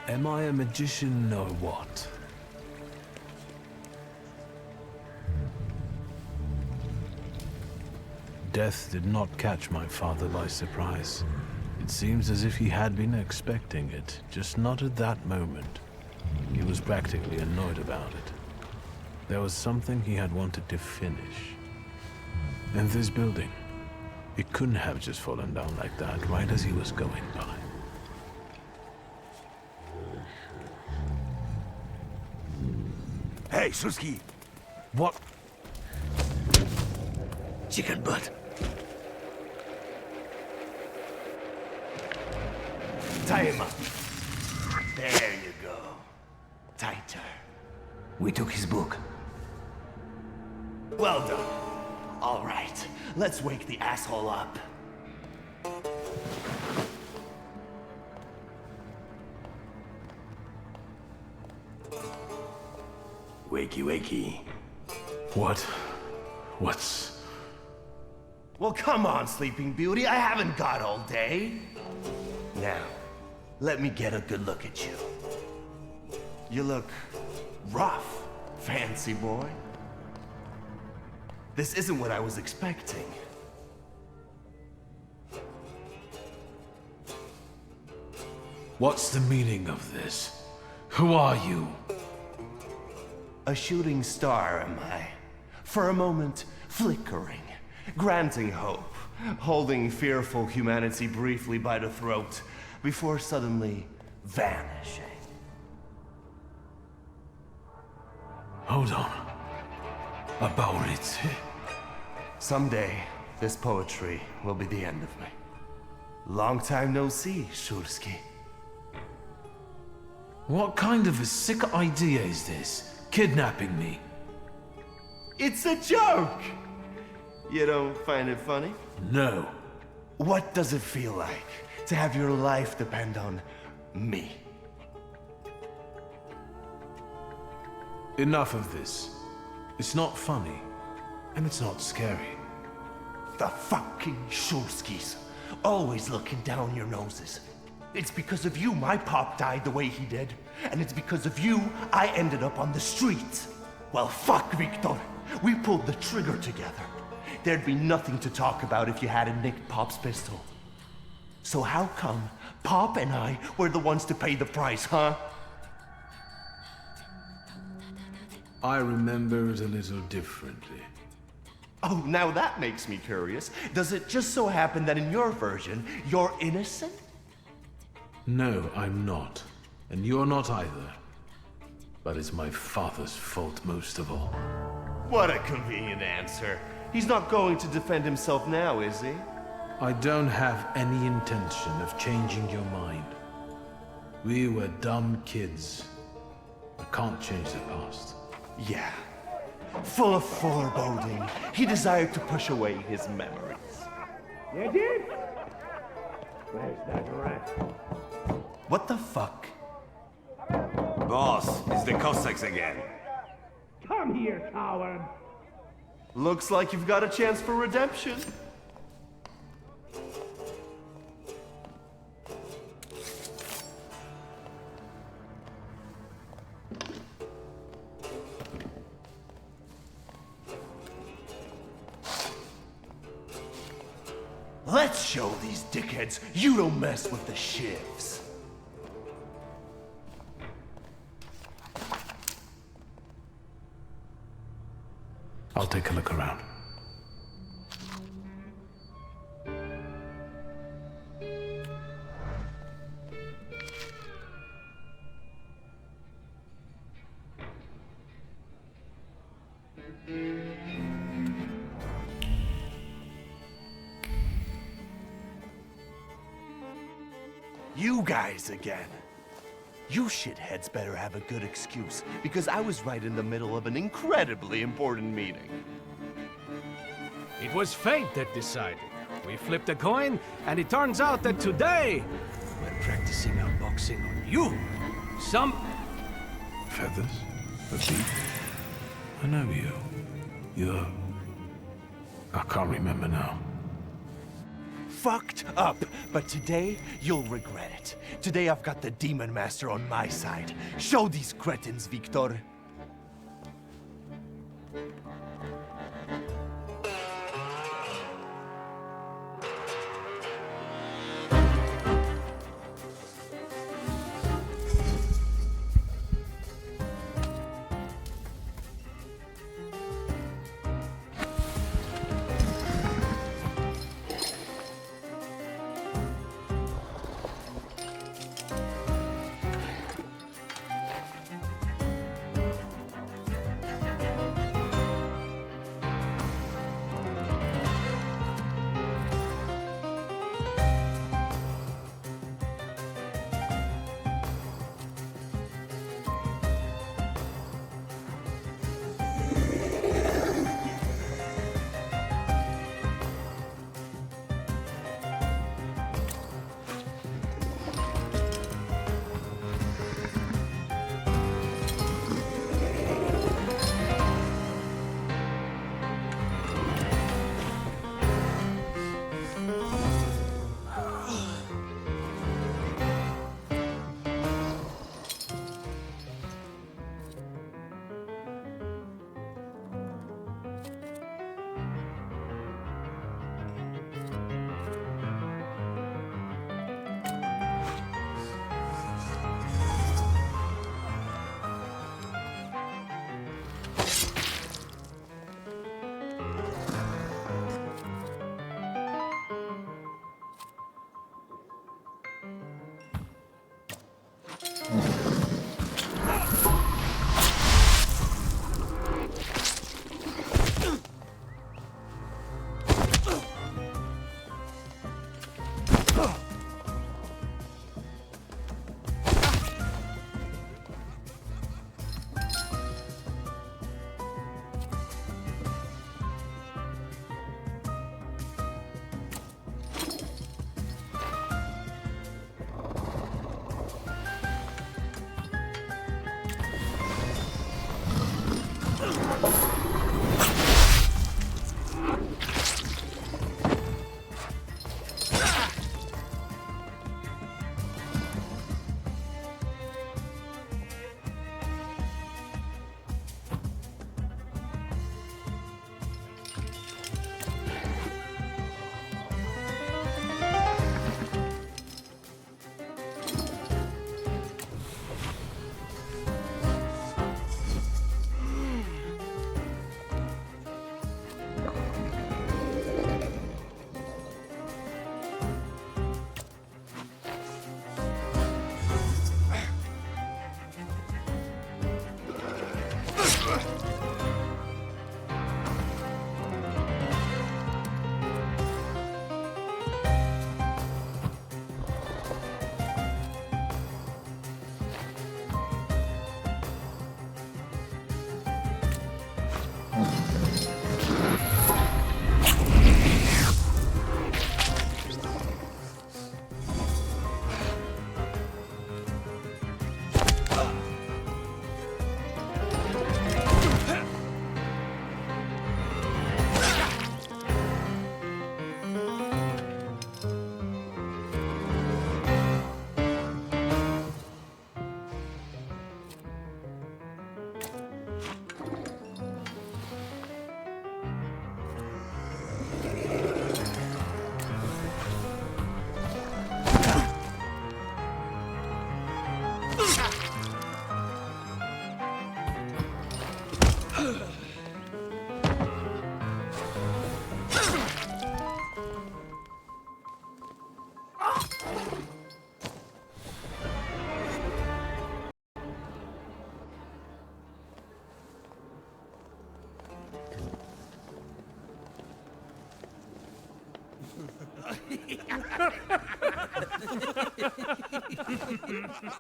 Am I a magician or what? Death did not catch my father by surprise. It seems as if he had been expecting it, just not at that moment. He was practically annoyed about it. There was something he had wanted to finish. And this building, it couldn't have just fallen down like that right as he was going by. Hey, Suski! What? Chicken butt. Tie him up. There you go. Tighter. We took his book. Well done. All right, let's wake the asshole up. Wakey, wakey. What's... Well, come on, Sleeping Beauty. I haven't got all day. Now, let me get a good look at you. You look rough, fancy boy. This isn't what I was expecting. What's the meaning of this? Who are you? A shooting star, am I? For a moment, flickering, granting hope, holding fearful humanity briefly by the throat, before suddenly vanishing. Hold on. About it. Someday, this poetry will be the end of me. Long time no see, Shurski. What kind of a sick idea is this? Kidnapping me? It's a joke! You don't find it funny? No. What does it feel like to have your life depend on me? Enough of this. It's not funny, and it's not scary. The fucking Shurskis. Always looking down your noses. It's because of you my pop died the way he did. And it's because of you I ended up on the streets. Well, fuck, Victor. We pulled the trigger together. There'd be nothing to talk about if you hadn't nicked Pop's pistol. So how come Pop and I were the ones to pay the price, huh? I remember it a little differently. Oh, now that makes me curious. Does it just so happen that in your version, you're innocent? No, I'm not. And you're not either. But it's my father's fault most of all. What a convenient answer. He's not going to defend himself now, is he? I don't have any intention of changing your mind. We were dumb kids. I can't change the past. Yeah. Full of foreboding, he desired to push away his memories. You did? Where's that rat? What the fuck? Boss, it's the Cossacks again. Come here, coward! Looks like you've got a chance for redemption. Let's show these dickheads you don't mess with the shivs. I'll take a look around. You guys again. You shitheads better have a good excuse, because I was right in the middle of an incredibly important meeting. It was fate that decided. We flipped a coin, and it turns out that today, we're practicing our boxing on you. Some... Feathers? A beak? I know you. You're... I can't remember now. fucked up, but today you'll regret it. Today I've got the Demon Master on my side. Show these cretins, Victor.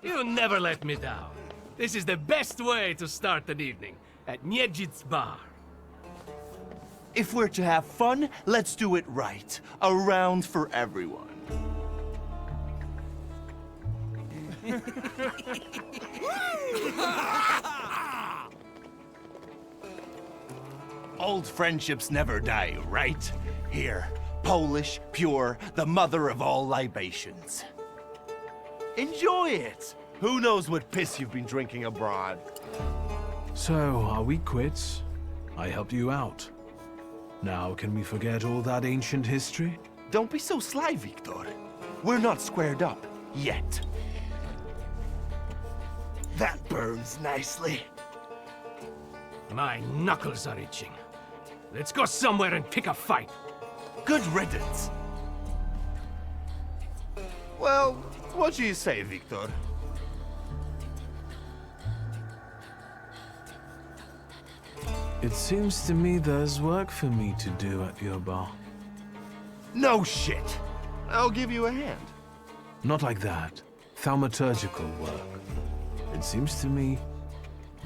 You never let me down. This is the best way to start an evening, at Niedzic's bar. If we're to have fun, let's do it right. A round for everyone. Old friendships never die, right? Here, Polish, pure, the mother of all libations. Enjoy it! Who knows what piss you've been drinking abroad? So, are we quits? I helped you out. Now, can we forget all that ancient history? Don't be so sly, Victor. We're not squared up, yet. That burns nicely. My knuckles are itching. Let's go somewhere and pick a fight. Good riddance. Well, what do you say, Victor? It seems to me there's work for me to do at your bar. No shit. I'll give you a hand. Not like that. Thaumaturgical work. It seems to me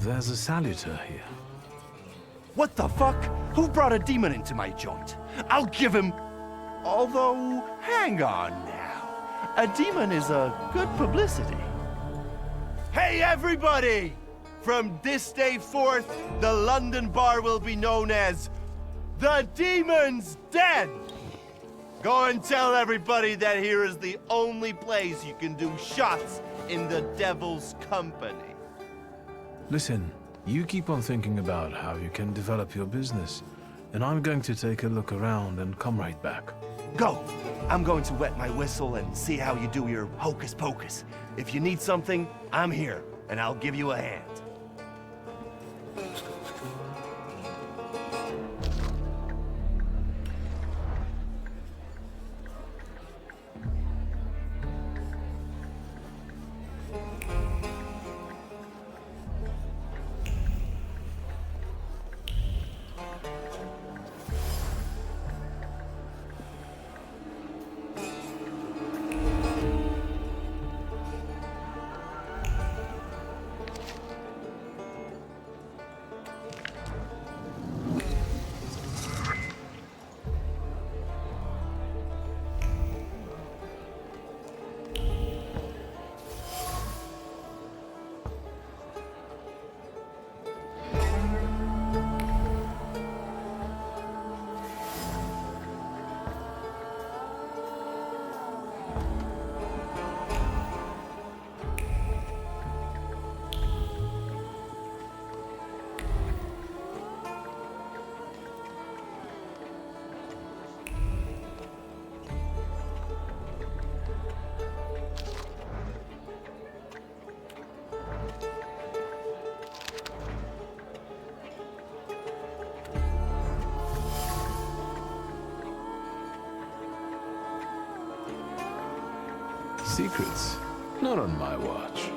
there's a saluter here. What the fuck? Who brought a demon into my joint? I'll give him... Although, hang on now. A demon is a good publicity. Hey, everybody! From this day forth, the London bar will be known as The Demon's Den! Go and tell everybody that here is the only place you can do shots in the devil's company. Listen, you keep on thinking about how you can develop your business, and I'm going to take a look around and come right back. Go! I'm going to wet my whistle and see how you do your hocus pocus. If you need something, I'm here, and I'll give you a hand. Secrets? Not on my watch.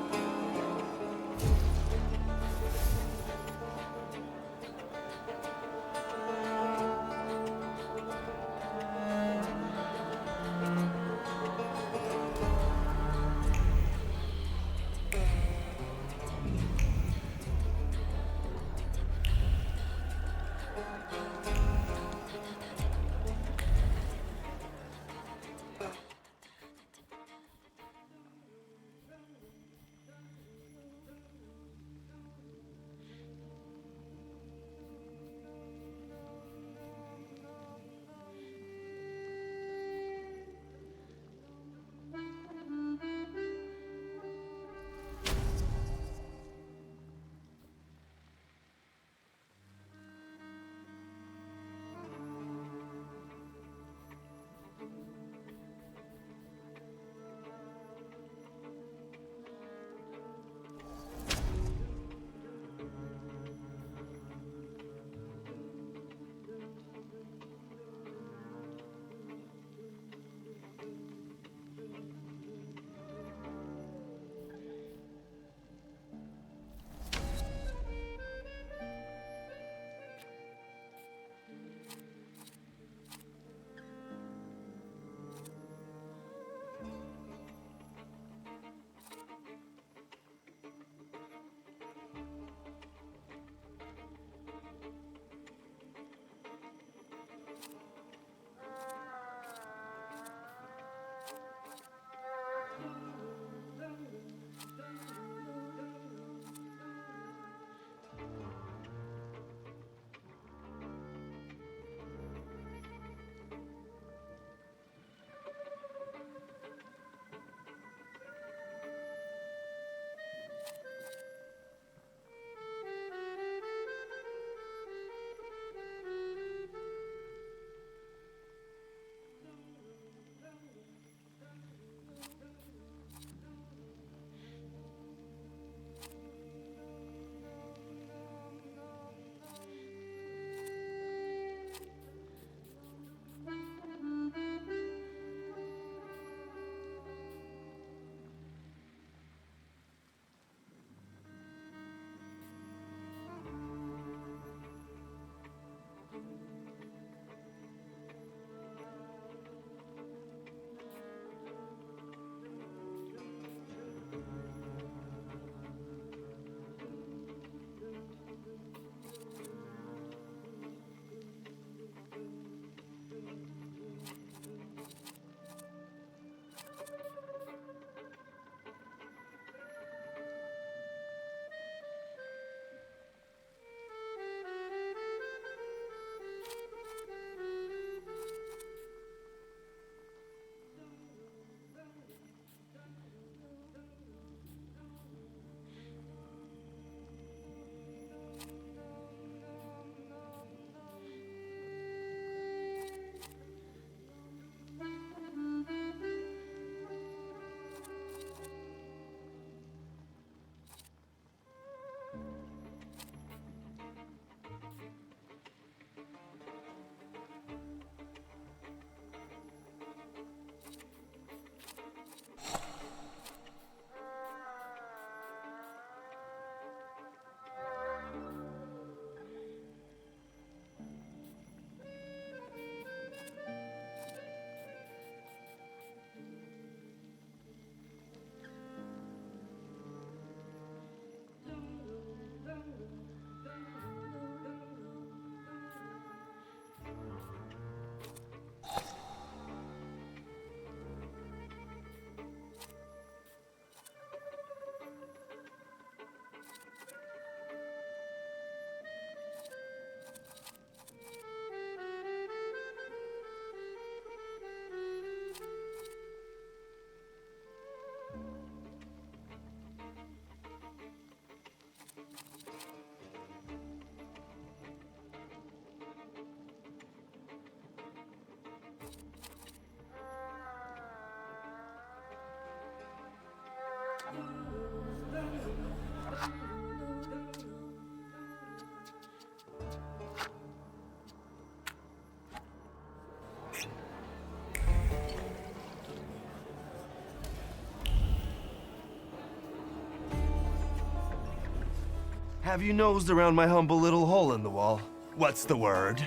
Have you nosed around my humble little hole in the wall? What's the word?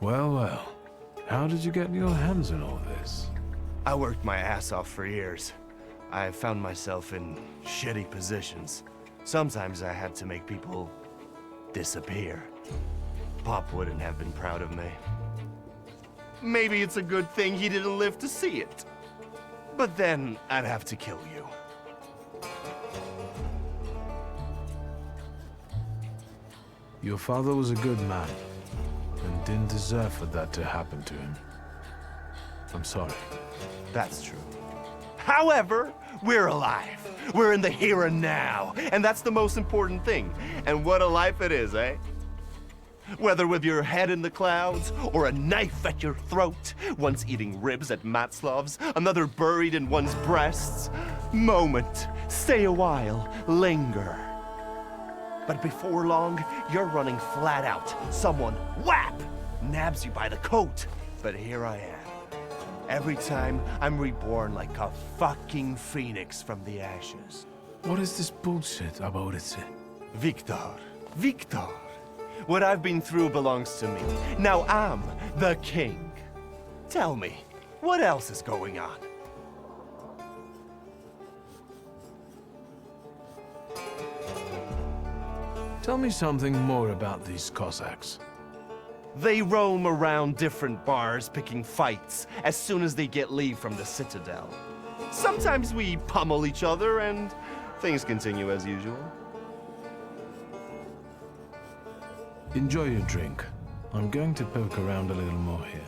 Well, well. How did you get your hands on all this? I worked my ass off for years. I found myself in shitty positions. Sometimes I had to make people disappear. Pop wouldn't have been proud of me. Maybe it's a good thing he didn't live to see it. But then I'd have to kill you. Your father was a good man, and didn't deserve for that to happen to him. I'm sorry. That's true. However, we're alive. We're in the here and now, and that's the most important thing. And what a life it is, eh? Whether with your head in the clouds, or a knife at your throat, once eating ribs at Matzlov's, another buried in one's breasts. Moment, stay a while, linger. But before long, you're running flat out. Someone, whap, nabs you by the coat. But here I am. Every time, I'm reborn like a fucking phoenix from the ashes. What is this bullshit about it? Victor, Victor. What I've been through belongs to me. Now I'm the king. Tell me, what else is going on? Tell me something more about these Cossacks. They roam around different bars picking fights as soon as they get leave from the Citadel. Sometimes we pummel each other and things continue as usual. Enjoy your drink. I'm going to poke around a little more here.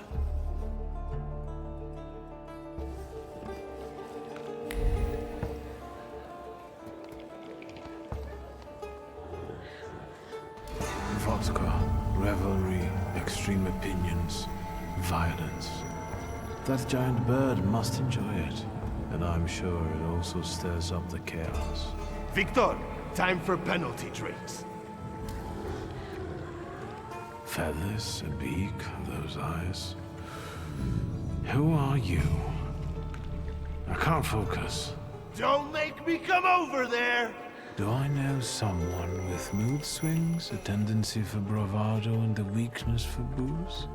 Vodka, revelry, extreme opinions, violence. That giant bird must enjoy it, and I'm sure it also stirs up the chaos. Victor, time for penalty drinks. Feathers, a beak, those eyes. Who are you? I can't focus. Don't make me come over there! Do I know someone with mood swings, a tendency for bravado, and a weakness for booze?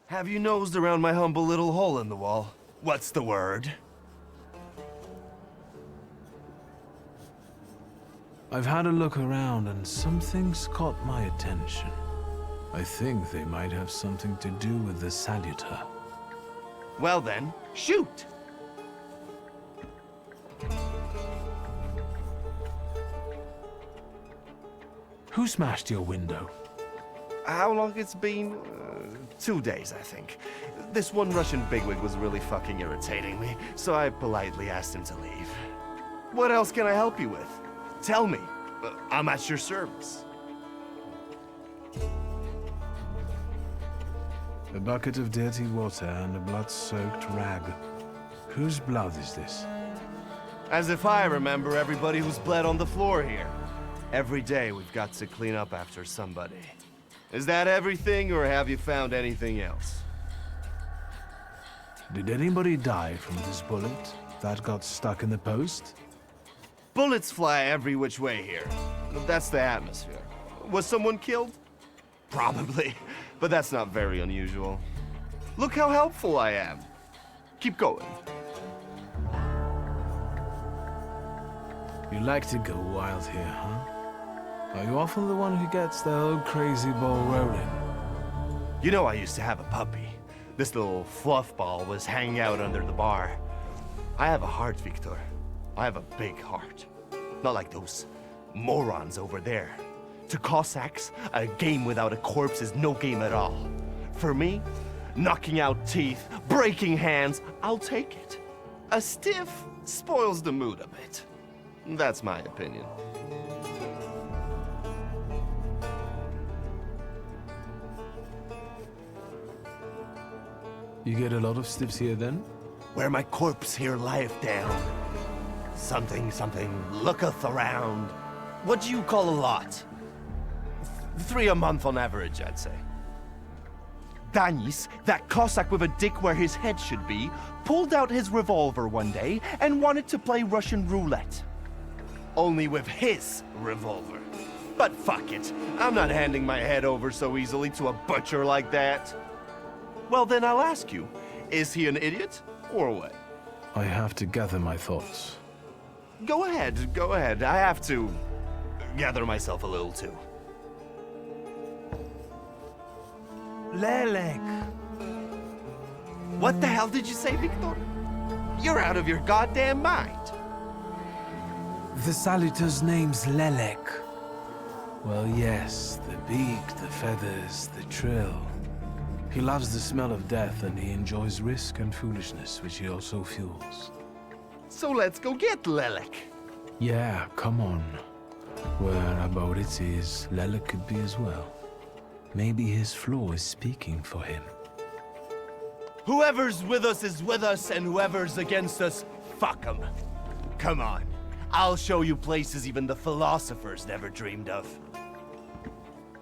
Have you nosed around my humble little hole in the wall? What's the word? I've had a look around and something's caught my attention. I think they might have something to do with the Saluter. Well then, shoot! Who smashed your window? How long it's been? 2 days, I think. This one Russian bigwig was really fucking irritating me, so I politely asked him to leave. What else can I help you with? Tell me. I'm at your service. A bucket of dirty water and a blood-soaked rag. Whose blood is this? As if I remember everybody who's bled on the floor here. Every day we've got to clean up after somebody. Is that everything, or have you found anything else? Did anybody die from this bullet that got stuck in the post? Bullets fly every which way here. That's the atmosphere. Was someone killed? Probably, but that's not very unusual. Look how helpful I am. Keep going. You like to go wild here, huh? Are you often the one who gets the whole crazy ball rolling? You know I used to have a puppy. This little fluff ball was hanging out under the bar. I have a heart, Victor. I have a big heart. Not like those morons over there. To Cossacks, a game without a corpse is no game at all. For me, knocking out teeth, breaking hands, I'll take it. A stiff spoils the mood a bit. That's my opinion. You get a lot of stiffs here then? Where my corpse here lieth down. Something looketh around. What do you call a lot? 3 a month on average, I'd say. Danis, that Cossack with a dick where his head should be, pulled out his revolver one day and wanted to play Russian roulette. Only with his revolver. But fuck it, I'm not handing my head over so easily to a butcher like that. Well then I'll ask you, is he an idiot or what? I have to gather my thoughts. Go ahead, I have to gather myself a little too. Lelek. What the hell did you say, Victor? You're out of your goddamn mind. The Salutor's name's Lelek. Well, yes, the beak, the feathers, the trill. He loves the smell of death and he enjoys risk and foolishness, which he also fuels. So let's go get Lelek. Yeah, come on. Whereabouts it is, Lelek could be as well. Maybe his flaw is speaking for him. Whoever's with us is with us, and whoever's against us, fuck 'em. Come on, I'll show you places even the philosophers never dreamed of.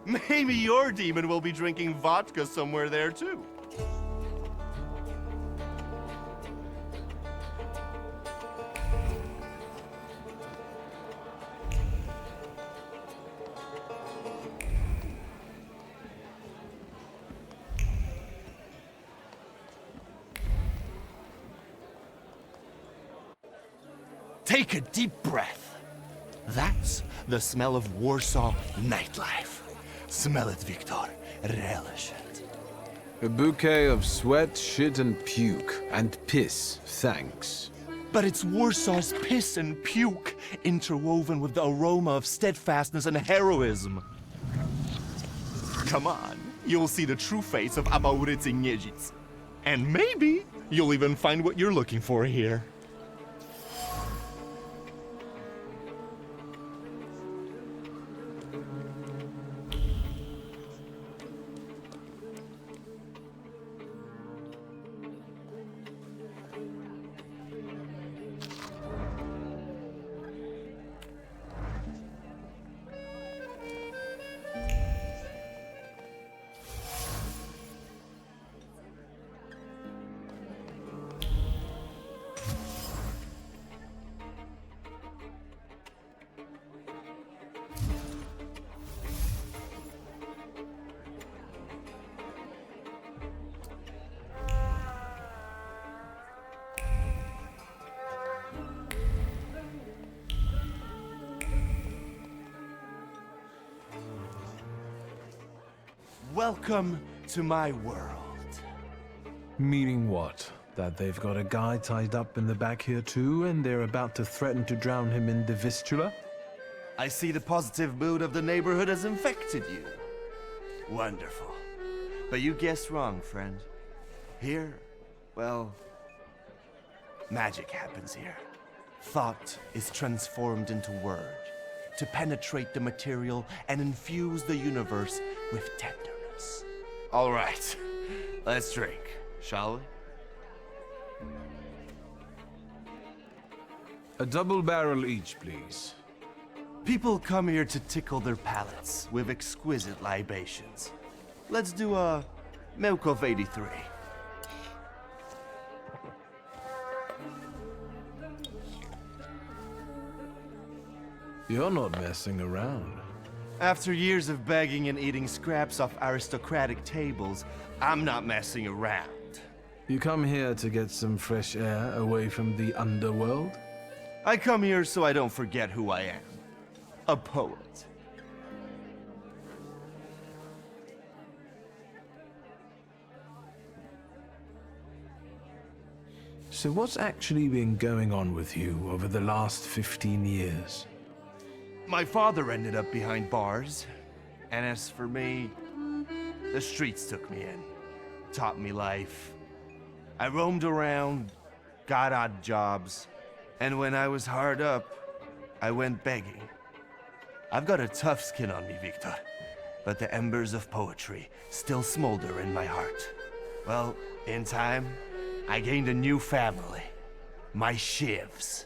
Maybe your demon will be drinking vodka somewhere there too. Take a deep breath. That's the smell of Warsaw nightlife. Smell it, Victor. Relish it. A bouquet of sweat, shit, and puke. And piss, thanks. But it's Warsaw's piss and puke interwoven with the aroma of steadfastness and heroism. Come on, you'll see the true face of Amaurycy Niedzic. And maybe you'll even find what you're looking for here. Welcome to my world. Meaning what? That they've got a guy tied up in the back here too, and they're about to threaten to drown him in the Vistula? I see the positive mood of the neighborhood has infected you. Wonderful. But you guessed wrong, friend. Here, well, magic happens here. Thought is transformed into word, to penetrate the material and infuse the universe with tenderness. All right, let's drink, shall we? A double barrel each, please. People come here to tickle their palates with exquisite libations. Let's do a Milk of 83. You're not messing around. After years of begging and eating scraps off aristocratic tables, I'm not messing around. You come here to get some fresh air away from the underworld? I come here so I don't forget who I am. A poet. So what's actually been going on with you over the last 15 years? My father ended up behind bars, and as for me, the streets took me in. taught me life. I roamed around, got odd jobs, and when I was hard up, I went begging. I've got a tough skin on me, Victor, but the embers of poetry still smolder in my heart. Well, in time, I gained a new family. My shivs.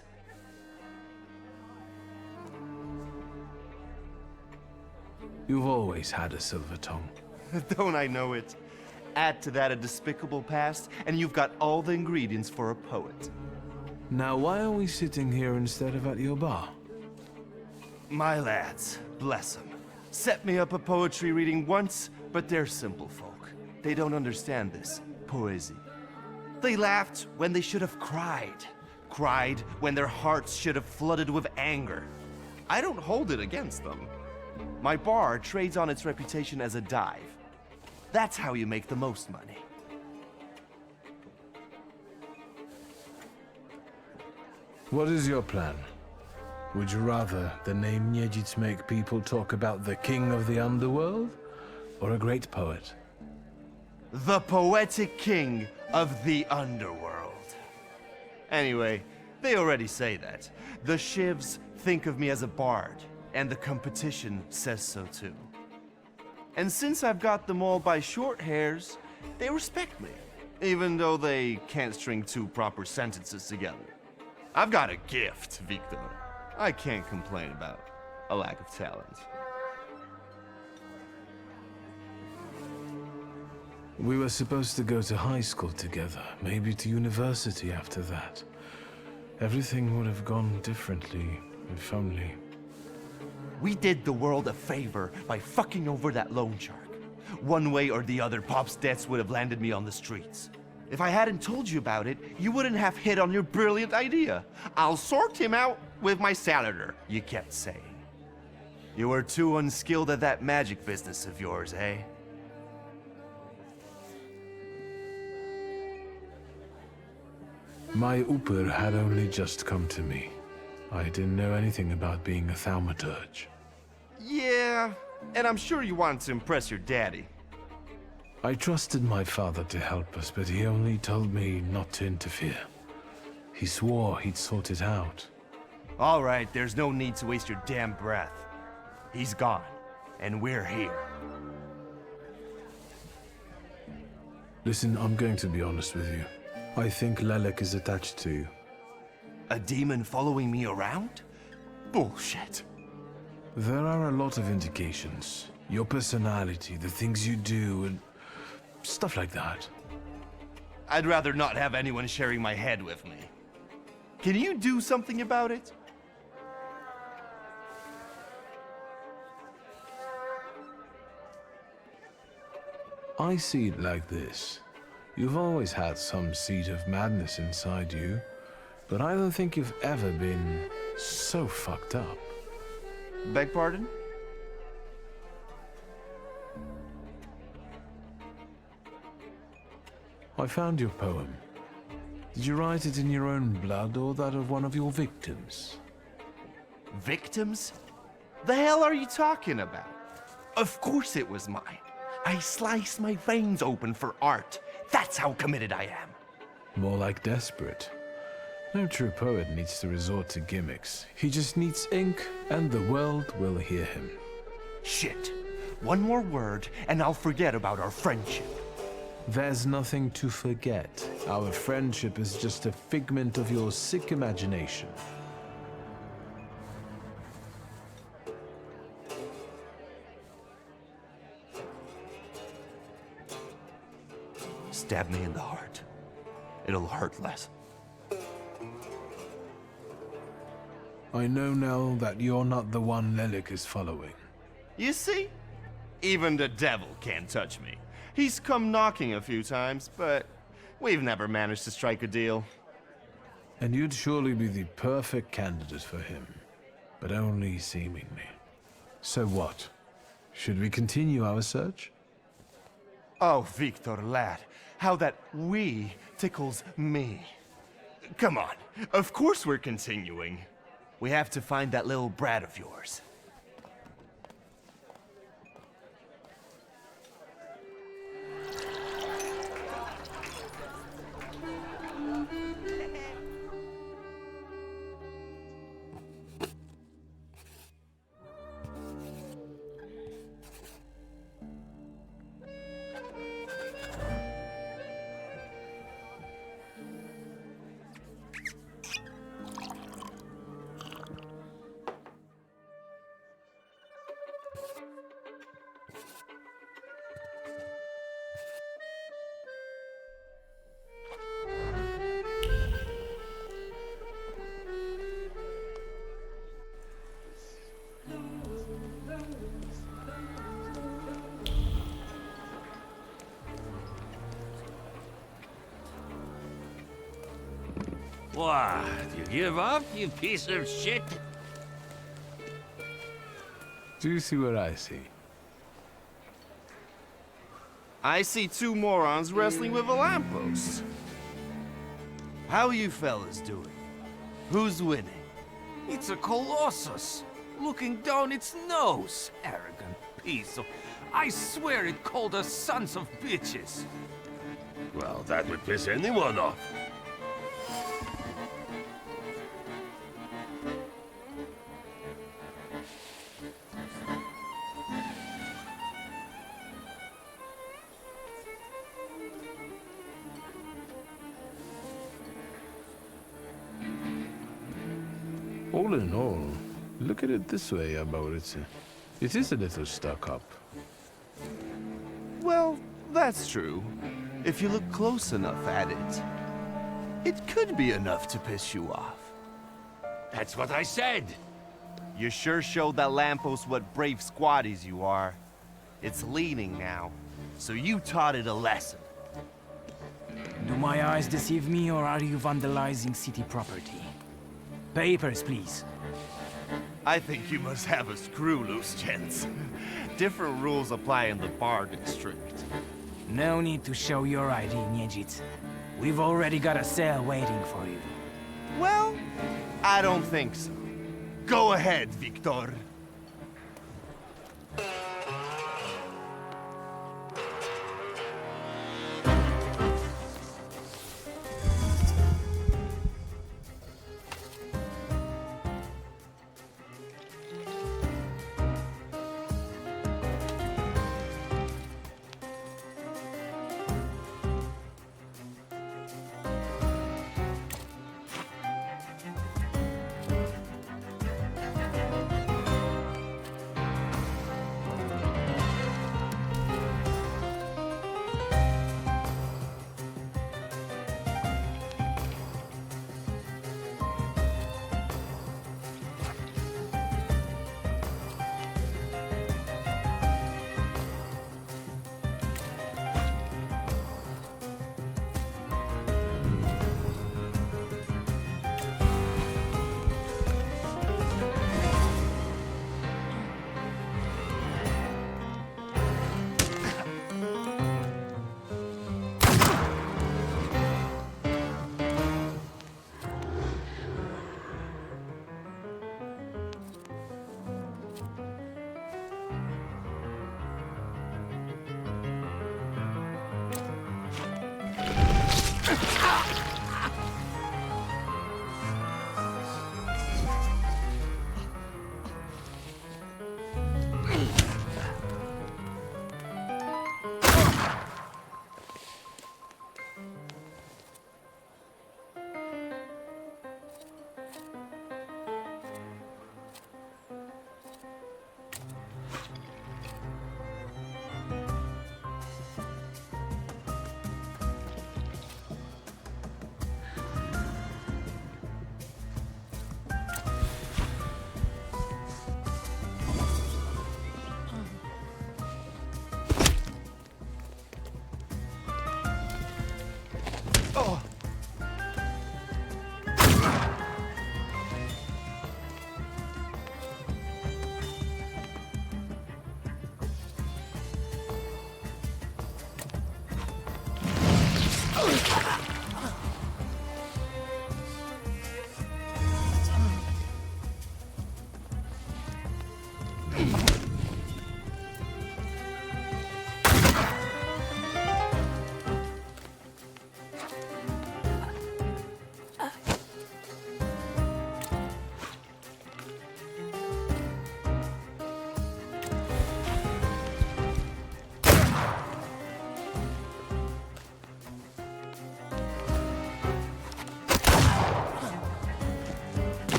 You've always had a silver tongue. Don't I know it? Add to that a despicable past, and you've got all the ingredients for a poet. Now, why are we sitting here instead of at your bar? My lads, bless them, set me up a poetry reading once, but they're simple folk. They don't understand this poesy. They laughed when they should have cried. Cried when their hearts should have flooded with anger. I don't hold it against them. My bar trades on its reputation as a dive. That's how you make the most money. What is your plan? Would you rather the name Niedzits make people talk about the king of the underworld, or a great poet? The poetic king of the underworld. Anyway, they already say that. The shivs think of me as a bard, and the competition says so too. And since I've got them all by short hairs, they respect me, even though they can't string two proper sentences together. I've got a gift, Victor. I can't complain about a lack of talent. We were supposed to go to high school together, maybe to university after that. Everything would have gone differently, if only. We did the world a favor by fucking over that loan shark. One way or the other, Pop's debts would have landed me on the streets. If I hadn't told you about it, you wouldn't have hit on your brilliant idea. I'll sort him out with my salader, you kept saying. You were too unskilled at that magic business of yours, eh? My Uper had only just come to me. I didn't know anything about being a Thaumaturge. Yeah, and I'm sure you wanted to impress your daddy. I trusted my father to help us, but he only told me not to interfere. He swore he'd sort it out. All right, there's no need to waste your damn breath. He's gone, and we're here. Listen, I'm going to be honest with you. I think Lelek is attached to you. A demon following me around? Bullshit. There are a lot of indications. Your personality, the things you do, and stuff like that. I'd rather not have anyone sharing my head with me. Can you do something about it? I see it like this. You've always had some seed of madness inside you, but I don't think you've ever been so fucked up. Beg pardon? I found your poem. Did you write it in your own blood or that of one of your victims? Victims? The hell are you talking about? Of course it was mine. I sliced my veins open for art. That's how committed I am. More like desperate. No true poet needs to resort to gimmicks. He just needs ink, and the world will hear him. Shit. One more word, and I'll forget about our friendship. There's nothing to forget. Our friendship is just a figment of your sick imagination. Stab me in the heart. It'll hurt less. I know now that you're not the one Lelek is following. You see? Even the devil can't touch me. He's come knocking a few times, but we've never managed to strike a deal. And you'd surely be the perfect candidate for him. But only seemingly. So what? Should we continue our search? Oh, Victor, lad, how that we tickles me. Come on, of course we're continuing. We have to find that little brat of yours. What? You give up, you piece of shit? Do you see what I see? I see two morons wrestling with a lamppost. How you fellas doing? Who's winning? It's a colossus, looking down its nose. Arrogant piece of... I swear it called us sons of bitches. Well, that would piss anyone off. All in all, look at it this way, Aboritse. It is a little stuck up. Well, that's true. If you look close enough at it, it could be enough to piss you off. That's what I said. You sure showed that lamppost what brave squatties you are. It's leaning now, so you taught it a lesson. Do my eyes deceive me, or are you vandalizing city property? Papers, please. I think you must have a screw loose, gents. Different rules apply in the bar district. No need to show your ID, Niedzit. We've already got a cell waiting for you. Well, I don't think so. Go ahead, Victor.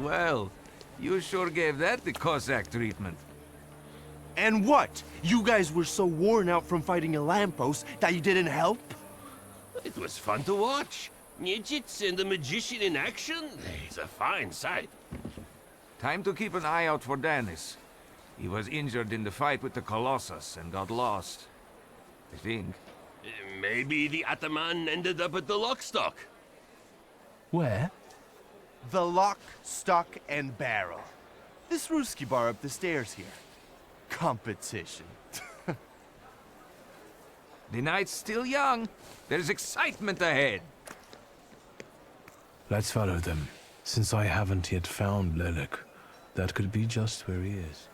Well, you sure gave that the Cossack treatment. And what? You guys were so worn out from fighting a lamppost that you didn't help? It was fun to watch. Niedzits and the magician in action? It's a fine sight. Time to keep an eye out for Dennis. He was injured in the fight with the Colossus and got lost. I think. Maybe the Ataman ended up at the Lockstock. Where? The Lock, Stock, and Barrel. This Ruski bar up the stairs here. Competition. The night's still young. There's excitement ahead. Let's follow them. Since I haven't yet found Lelek, that could be just where he is.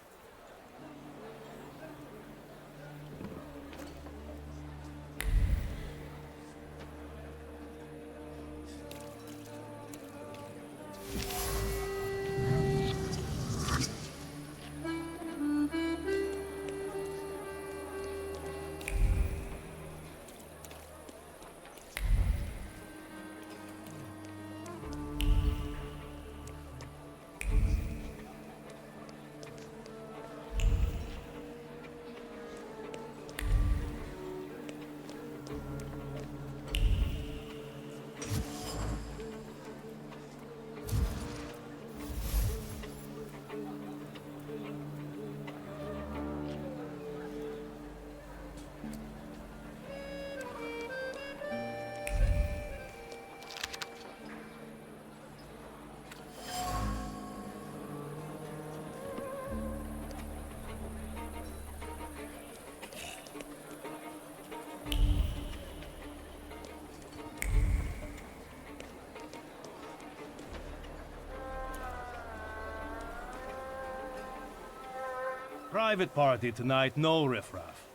Private party tonight, no riffraff.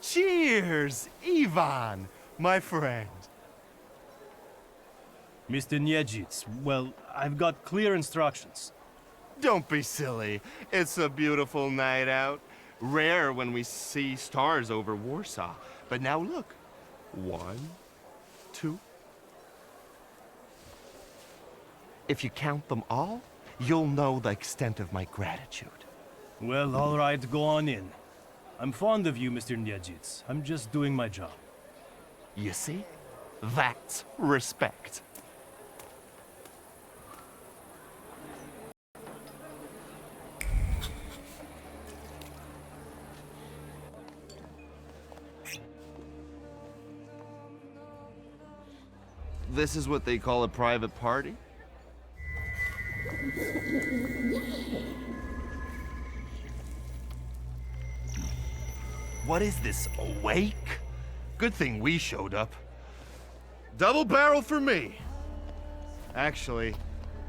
Cheers, Ivan, my friend. Mr. Niedzits, well, I've got clear instructions. Don't be silly. It's a beautiful night out. Rare when we see stars over Warsaw. But now look. 1, 2. If you count them all, you'll know the extent of my gratitude. Well, all right, go on in. I'm fond of you, Mr. Niedzits. I'm just doing my job. You see? That's respect. This is what they call a private party? What is this, a wake? Good thing we showed up. Double barrel for me. Actually,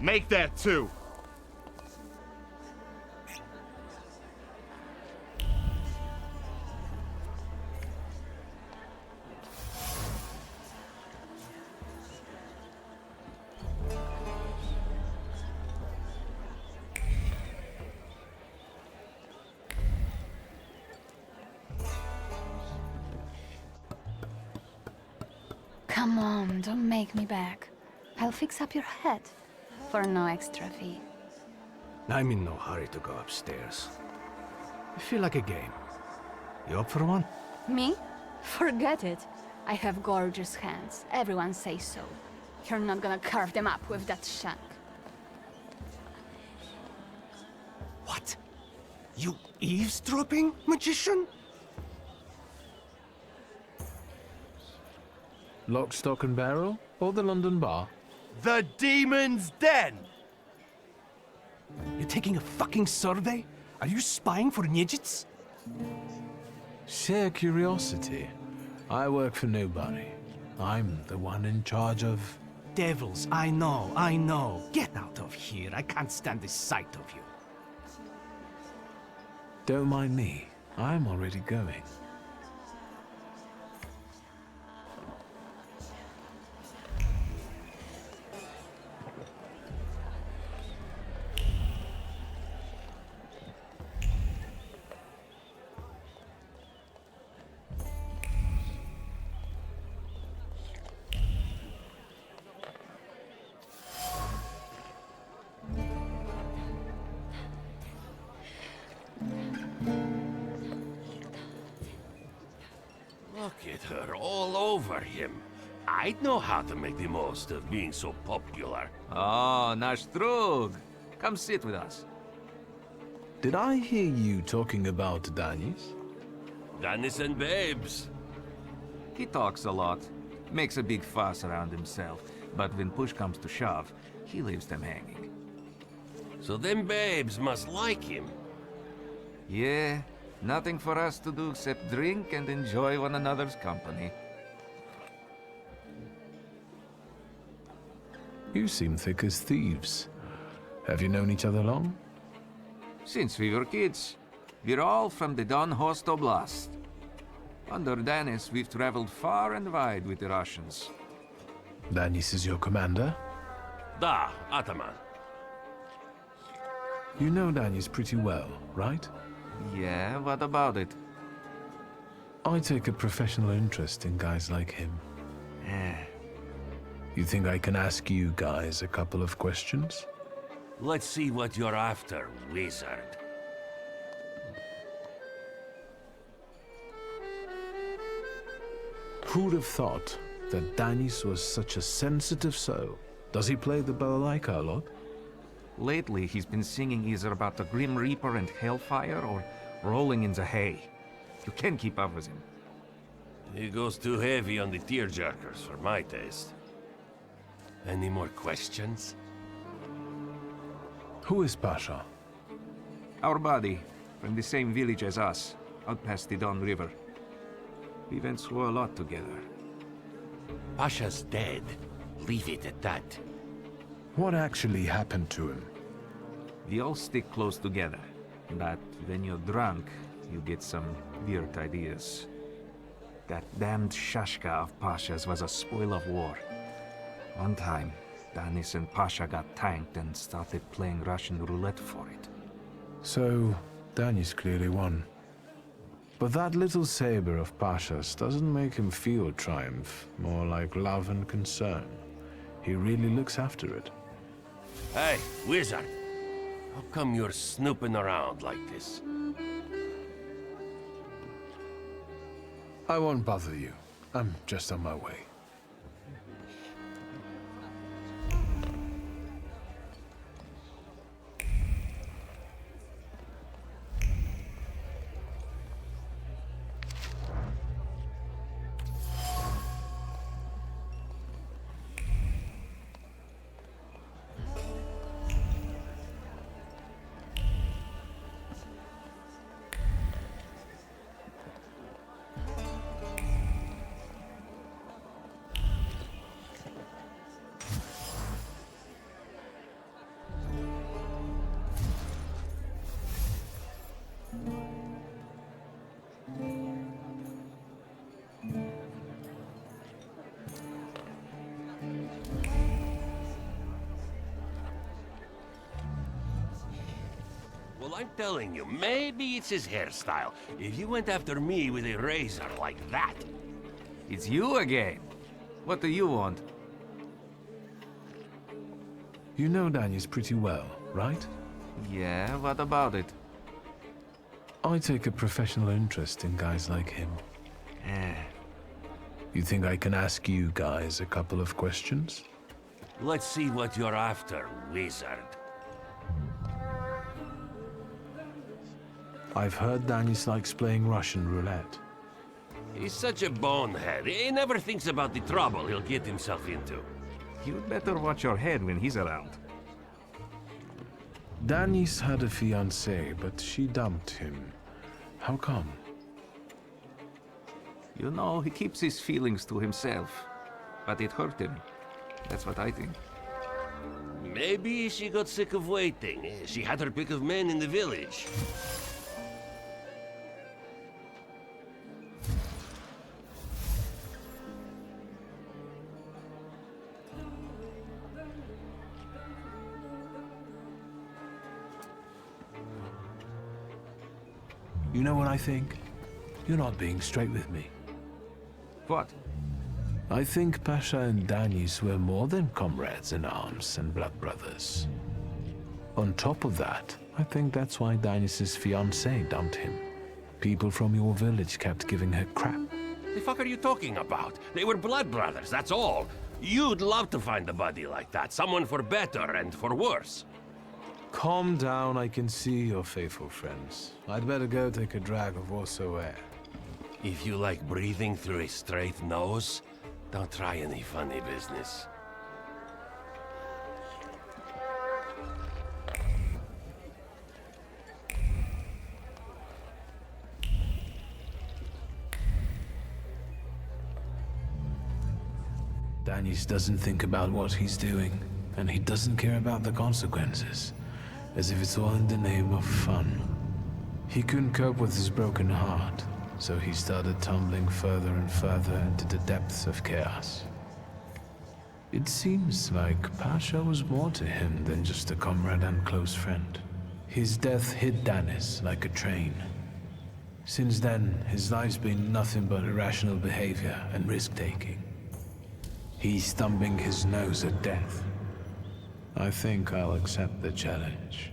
make that 2. Come on, don't make me beg. I'll fix up your head for no extra fee. I'm in no hurry to go upstairs. I feel like a game. You up for one? Me? Forget it. I have gorgeous hands. Everyone says so. You're not gonna carve them up with that shank. What? You eavesdropping, magician? Lock, stock, and barrel? Or the London bar? The Demon's Den! You taking a fucking survey? Are you spying for Niedzits? Sheer curiosity. I work for nobody. I'm the one in charge of... Devils, I know. Get out of here. I can't stand the sight of you. Don't mind me. I'm already going. Look at her all over him. I'd know how to make the most of being so popular. Oh, nasz drug. Come sit with us. Did I hear you talking about Danis? Dennis and babes. He talks a lot, makes a big fuss around himself, but when push comes to shove, he leaves them hanging. So them babes must like him. Yeah, nothing for us to do except drink and enjoy one another's company. You seem thick as thieves. Have you known each other long? Since we were kids, we're all from the Don Host Oblast. Under Danis, we've traveled far and wide with the Russians. Danis is your commander? Da, Ataman. You know Danis pretty well, right? Yeah, what about it? I take a professional interest in guys like him. You think I can ask you guys a couple of questions? Let's see what you're after, wizard. Who'd have thought that Danis was such a sensitive soul? Does he play the balalaika a lot? Lately, he's been singing either about the Grim Reaper and Hellfire or rolling in the hay. You can't keep up with him. He goes too heavy on the tearjerkers for my taste. Any more questions? Who is Pasha? Our buddy, from the same village as us, out past the Don River. We went through a lot together. Pasha's dead. Leave it at that. What actually happened to him? We all stick close together, but when you're drunk, you get some weird ideas. That damned Shashka of Pasha's was a spoil of war. One time, Danis and Pasha got tanked and started playing Russian roulette for it. So, Danis clearly won. But that little saber of Pasha's doesn't make him feel triumph, more like love and concern. He really looks after it. Hey, wizard! How come you're snooping around like this? I won't bother you. I'm just on my way. Well, I'm telling you, maybe it's his hairstyle. If you went after me with a razor like that... It's you again. What do you want? You know Danis pretty well, right? Yeah, what about it? I take a professional interest in guys like him. You think I can ask you guys a couple of questions? Let's see what you're after, wizard. I've heard Danis likes playing Russian roulette. He's such a bonehead. He never thinks about the trouble he'll get himself into. You'd better watch your head when he's around. Danis had a fiancée, but she dumped him. How come? You know, he keeps his feelings to himself. But it hurt him. That's what I think. Maybe she got sick of waiting. She had her pick of men in the village. You know what I think? You're not being straight with me. What? I think Pasha and Danis were more than comrades in arms and blood brothers. On top of that, I think that's why Danis' fiancée dumped him. People from your village kept giving her crap. The fuck are you talking about? They were blood brothers, that's all. You'd love to find a buddy like that. Someone for better and for worse. Calm down, I can see you're faithful friends. I'd better go take a drag of Warsaw air. If you like breathing through a straight nose, don't try any funny business. Danis doesn't think about what he's doing, and he doesn't care about the consequences, as if it's all in the name of fun. He couldn't cope with his broken heart, so he started tumbling further and further into the depths of chaos. It seems like Pasha was more to him than just a comrade and close friend. His death hit Danis like a train. Since then, his life's been nothing but irrational behavior and risk-taking. He's thumbing his nose at death. I think I'll accept the challenge.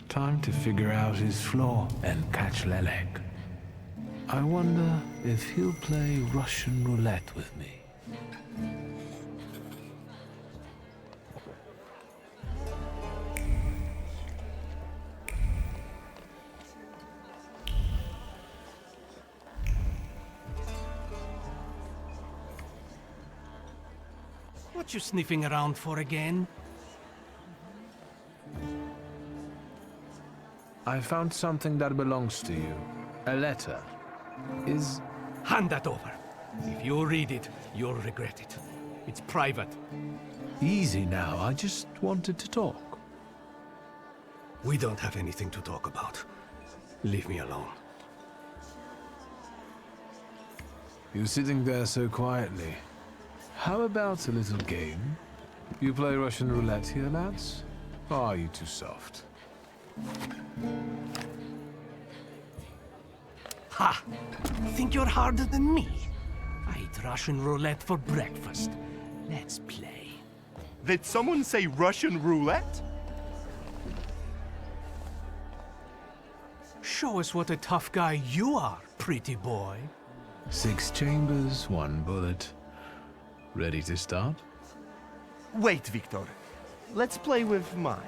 Time to figure out his flaw and catch Lelek. I wonder if he'll play Russian roulette with me. What you sniffing around for again? I found something that belongs to you. A letter. Hand that over. If you read it, you'll regret it. It's private. Easy now, I just wanted to talk. We don't have anything to talk about. Leave me alone. You're sitting there so quietly. How about a little game? You play Russian roulette here, lads? Or are you too soft? Ha! Think you're harder than me? I eat Russian roulette for breakfast. Let's play. Did someone say Russian roulette? Show us what a tough guy you are, pretty boy. 6 chambers, 1 bullet. Ready to start? Wait, Victor. Let's play with mine.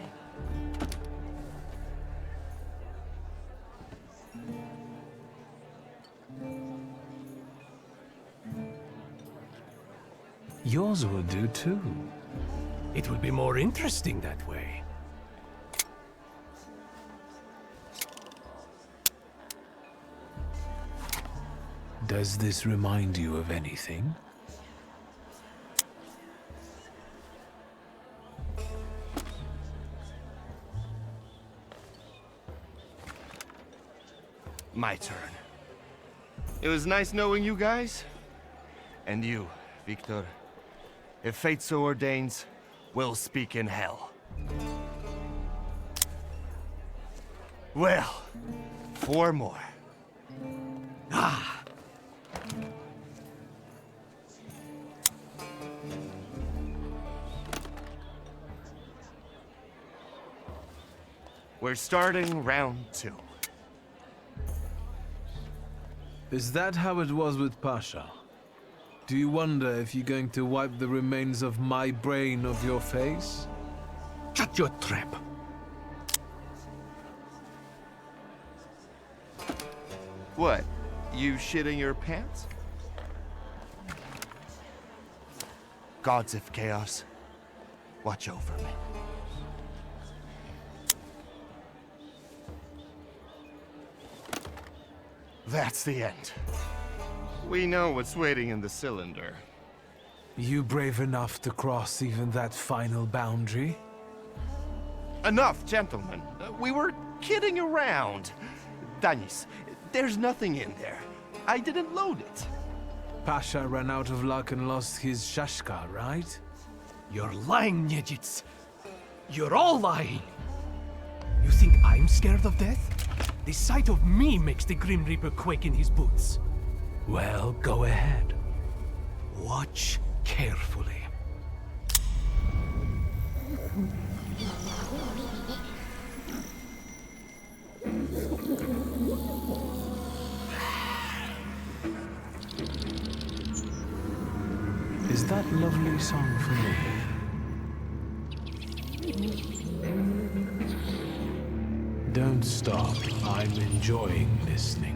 Yours will do too. It will be more interesting that way. Does this remind you of anything? My turn. It was nice knowing you guys. And you, Victor. If fate so ordains, we'll speak in hell. Well, 4 more. Ah! We're starting round 2. Is that how it was with Pasha? Do you wonder if you're going to wipe the remains of my brain off your face? Shut your trap. What? You shitting your pants? Gods of Chaos, watch over me. That's the end. We know what's waiting in the cylinder. You brave enough to cross even that final boundary? Enough, gentlemen. We were kidding around. Danis, there's nothing in there. I didn't load it. Pasha ran out of luck and lost his shashka, right? You're lying, Niedzits. You're all lying. You think I'm scared of death? The sight of me makes the Grim Reaper quake in his boots. Well, go ahead. Watch carefully. Is that lovely song for me? Don't stop. I'm enjoying listening.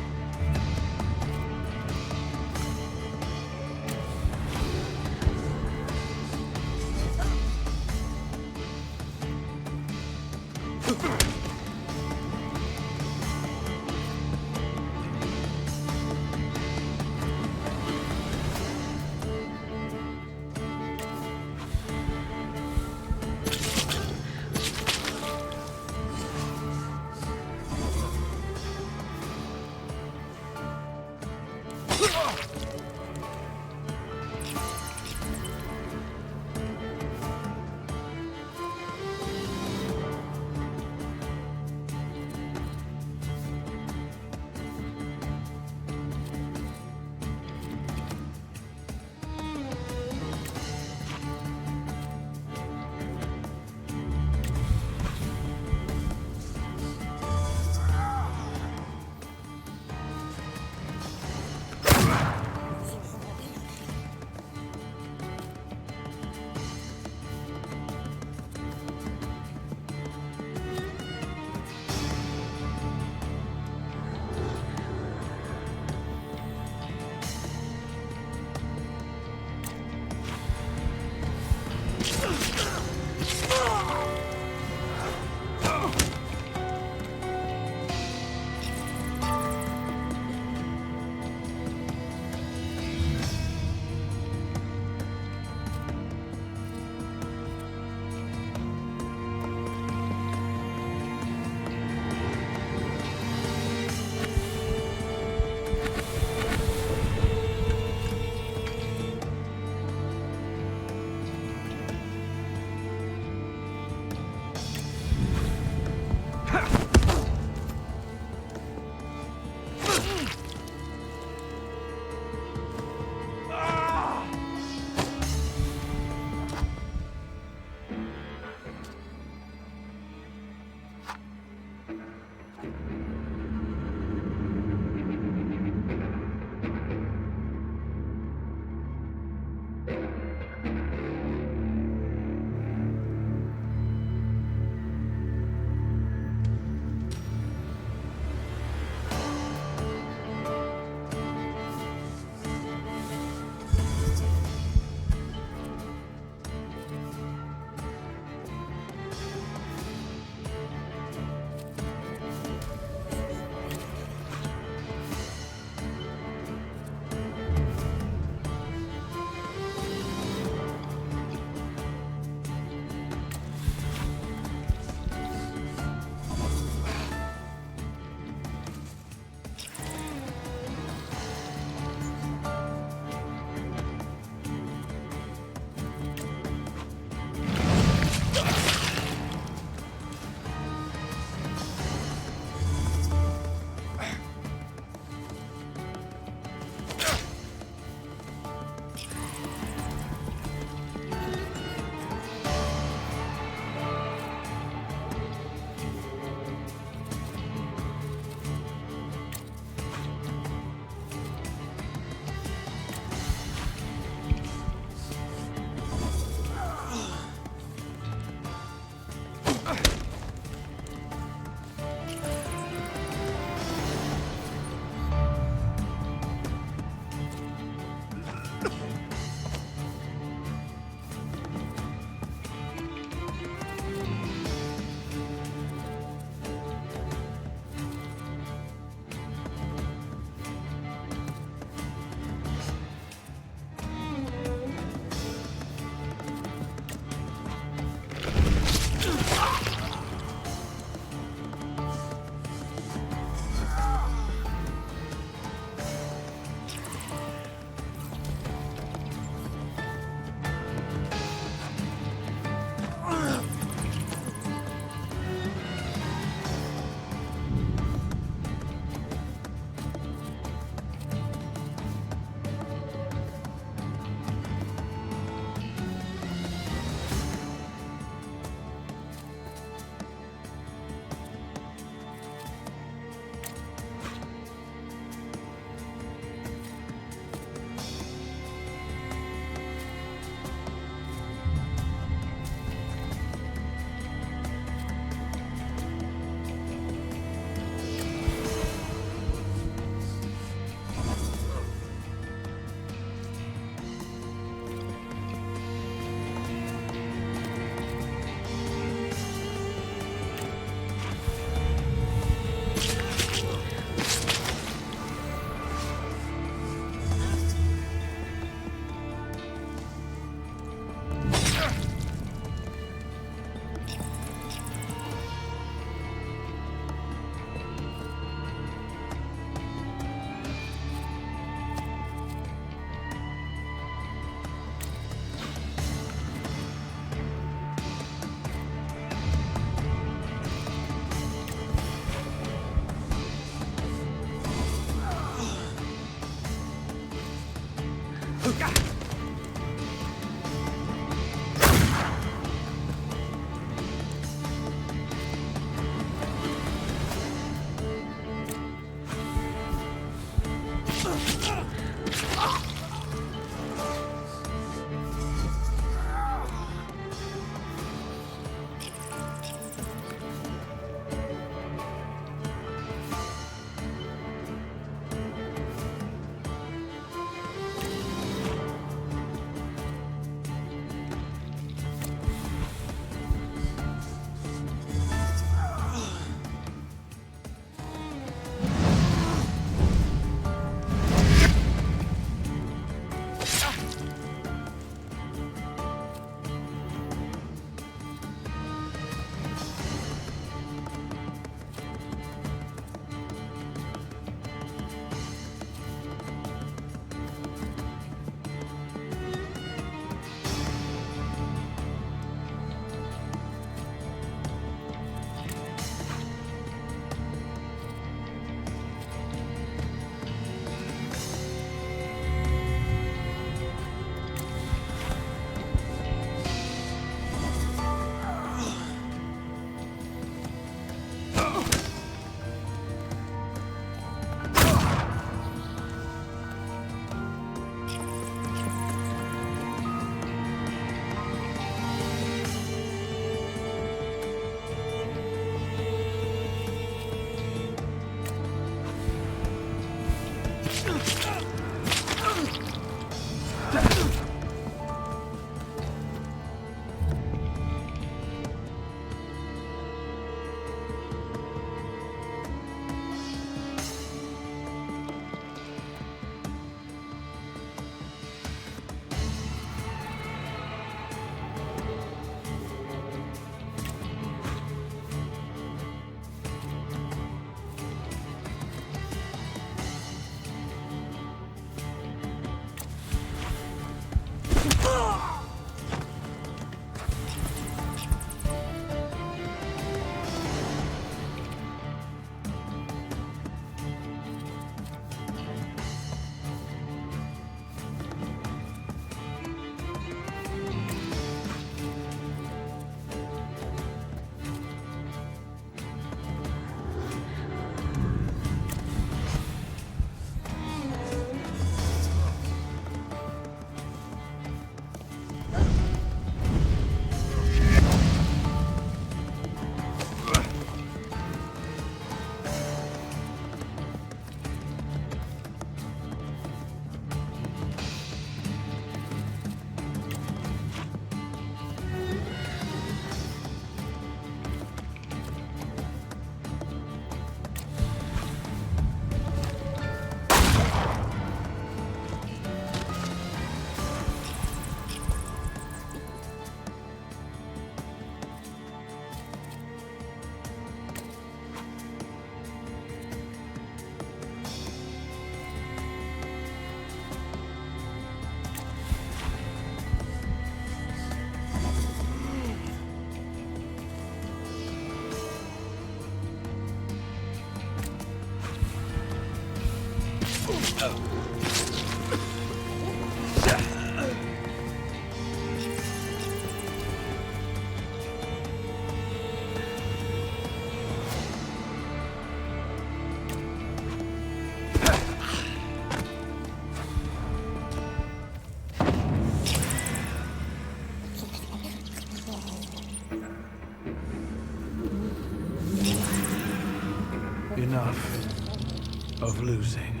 Enough of losing.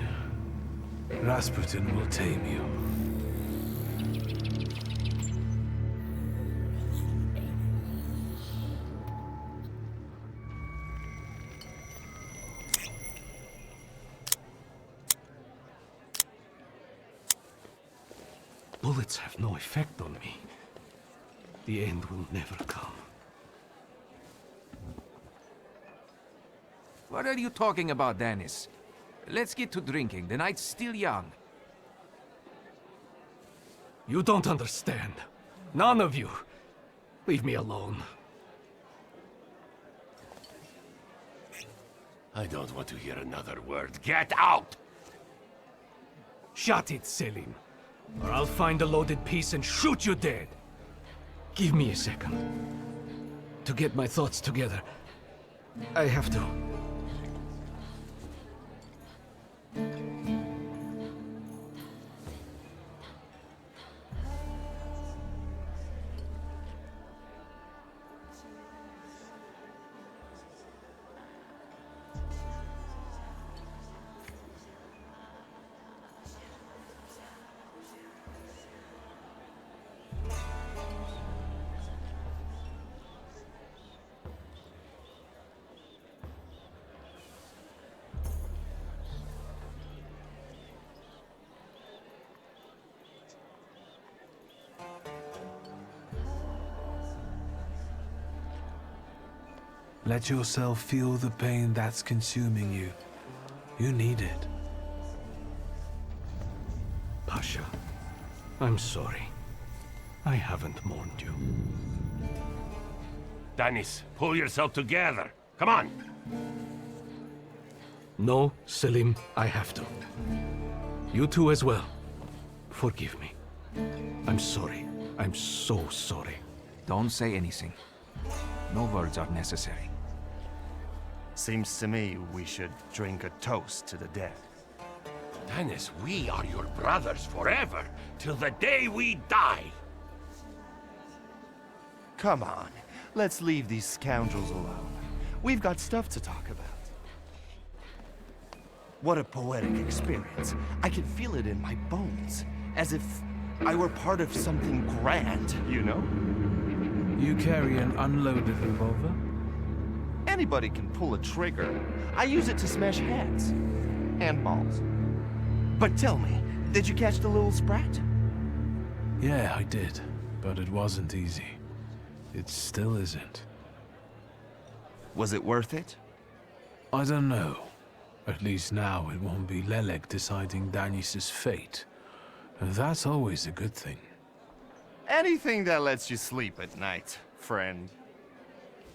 Rasputin will tame you. Bullets have no effect on me. The end will never come. What are you talking about, Dennis? Let's get to drinking. The night's still young. You don't understand. None of you. Leave me alone. I don't want to hear another word. Get out! Shut it, Selim. or I'll find a loaded piece and shoot you dead. Give me a second. To get my thoughts together. I have to. Let yourself feel the pain that's consuming you. You need it. Pasha, I'm sorry. I haven't mourned you. Danis, pull yourself together. Come on. No, Selim, I have to. You too as well. Forgive me. I'm sorry. I'm so sorry. Don't say anything. No words are necessary. Seems to me we should drink a toast to the dead. Danis, we are your brothers forever, till the day we die. Come on, let's leave these scoundrels alone. We've got stuff to talk about. What a poetic experience. I can feel it in my bones, as if I were part of something grand, you know? You carry an unloaded revolver? Anybody can pull a trigger. I use it to smash heads. And balls. But tell me, did you catch the little sprat? Yeah, I did. But it wasn't easy. It still isn't. Was it worth it? I don't know. At least now it won't be Lelek deciding Danis's fate. And that's always a good thing. Anything that lets you sleep at night, friend.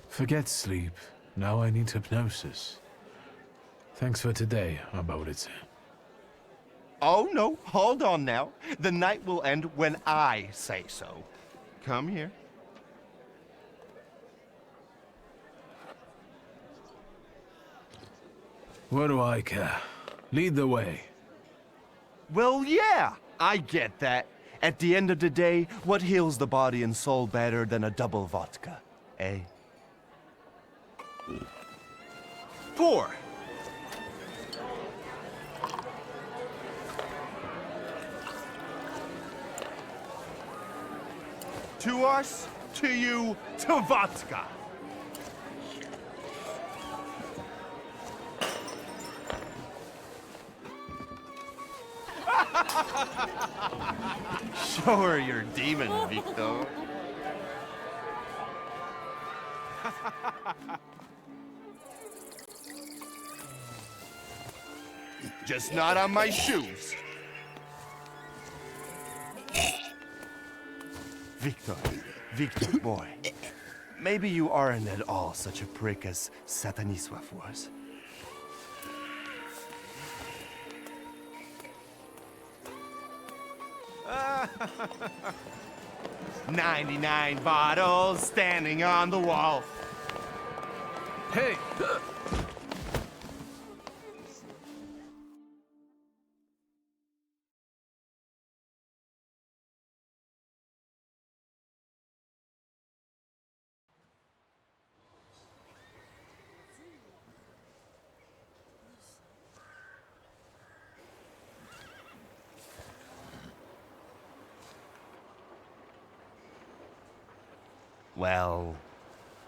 Forget sleep. Now I need hypnosis. Thanks for today, Aborice. Oh no, hold on now. The night will end when I say so. Come here. What do I care? Lead the way. Well, yeah, I get that. At the end of the day, what heals the body and soul better than a double vodka, eh? Pour! To us, to you, to vodka! Show her your demon, Victor. Just not on my shoes. Victor, boy. Maybe you aren't at all such a prick as Sataniswaf was. 99 bottles standing on the wall. Hey! Well,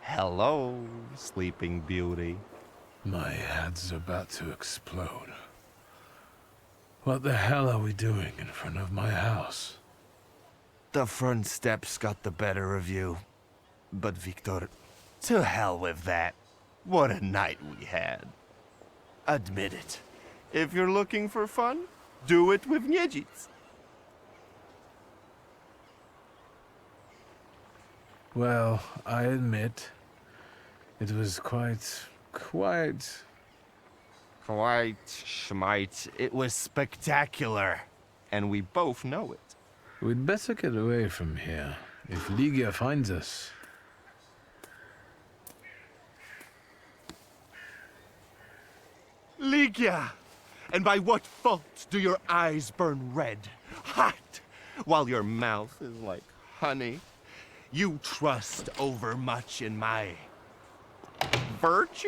hello, Sleeping Beauty. My head's about to explode. What the hell are we doing in front of my house? The front steps got the better of you. But Victor, to hell with that. What a night we had. Admit it. If you're looking for fun, do it with Niedzic. Well, I admit, it was quite... Schmite. It was spectacular. And we both know it. We'd better get away from here. If Ligia finds us... Ligia! And by what fault do your eyes burn red, hot, while your mouth is like honey? You trust overmuch in my virtue?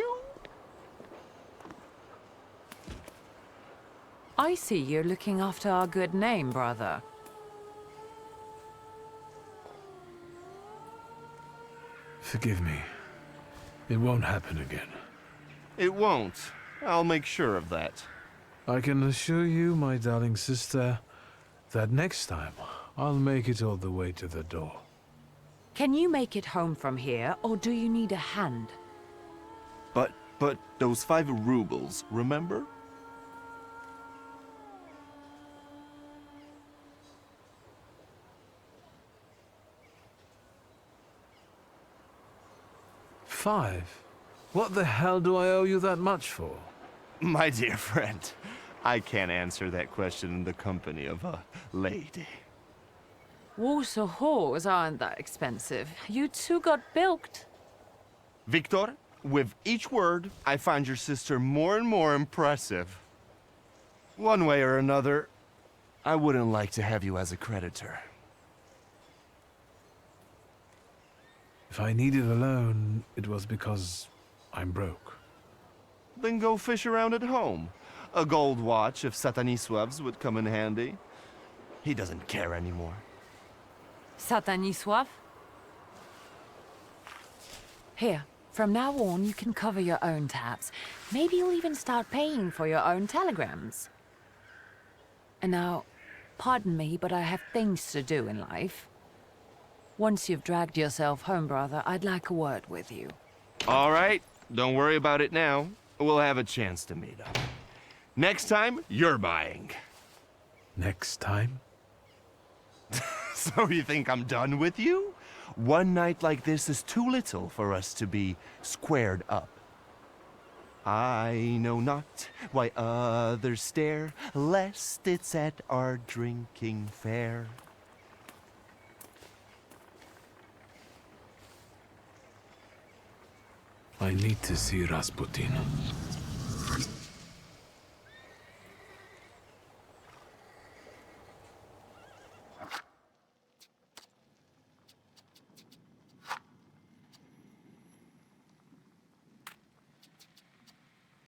I see you're looking after our good name, brother. Forgive me. It won't happen again. It won't. I'll make sure of that. I can assure you, my darling sister, that next time I'll make it all the way to the door. Can you make it home from here, or do you need a hand? But those 5 rubles, remember? $5? What the hell do I owe you that much for? My dear friend, I can't answer that question in the company of a lady. Warsaw whores aren't that expensive. You two got bilked. Victor, with each word, I find your sister more and more impressive. One way or another, I wouldn't like to have you as a creditor. If I needed a loan, it was because I'm broke. Then go fish around at home. A gold watch of Satanisław's would come in handy. He doesn't care anymore. Satanisław? Here, from now on, you can cover your own tabs. Maybe you'll even start paying for your own telegrams. And now, pardon me, but I have things to do in life. Once you've dragged yourself home, brother, I'd like a word with you. All right, don't worry about it now. We'll have a chance to meet up. Next time, you're buying. Next time? So you think I'm done with you? One night like this is too little for us to be squared up. I know not why others stare, lest it's at our drinking fair. I need to see Rasputin.